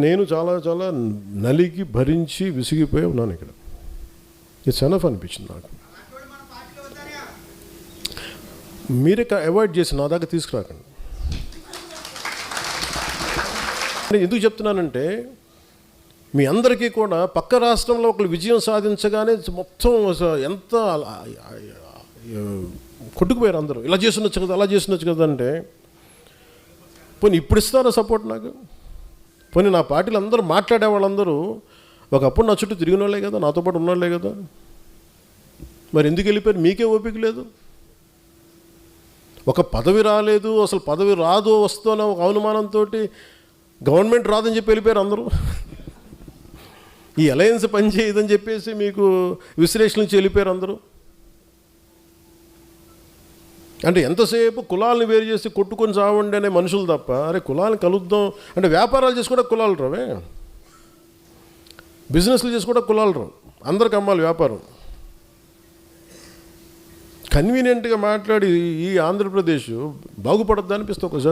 నేను చాలా చాలా నలిగి భరించి విసిగిపోయి ఉన్నాను ఇక్కడ. ఇట్స్ ఎనఫ్ అనిపించింది నాకు. మీరే అవాయిడ్ చేసి నా దాకా తీసుకురాకండి. నేను ఎందుకు చెప్తున్నానంటే, మీ అందరికీ కూడా పక్క రాష్ట్రంలో ఒకళ్ళు విజయం సాధించగానే మొత్తం ఎంత కొట్టుకుపోయారు అందరూ. ఇలా చేస్తుండొచ్చు కదా, అలా చేస్తుండొచ్చు కదా అంటే, పోనీ ఇప్పుడు ఇస్తారా సపోర్ట్ నాకు? పోనీ నా పార్టీలు అందరూ మాట్లాడే వాళ్ళందరూ ఒకప్పుడు నా చుట్టూ తిరిగిన వాళ్ళే కదా, నాతో పాటు ఉన్నవాళ్ళే కదా. మరి ఎందుకు వెళ్ళిపోయారు? మీకే ఓపిక లేదు. ఒక పదవి రాలేదు, అసలు పదవి రాదు వస్తున్న ఒక అనుమానంతో గవర్నమెంట్ రాదని చెప్పి వెళ్ళిపోయారు అందరూ. ఈ అలయన్స్ పనిచేయదని చెప్పేసి మీకు విశ్లేషణ నుంచి వెళ్ళిపోయారు అందరూ. అంటే ఎంతసేపు కులాలను వేరు చేసి కొట్టుకొని చావండి అనే మనుషులు తప్ప, అరే కులాలను కలుద్దాం అంటే, వ్యాపారాలు చేసి కూడా కులాలు రావే, బిజినెస్లు చేసి కూడా కులాలు రావు, అందరికి అమ్మాలి వ్యాపారం. కన్వీనియంట్గా మాట్లాడి ఈ ఆంధ్రప్రదేశ్ బాగుపడద్దు అనిపిస్తే ఒకసారి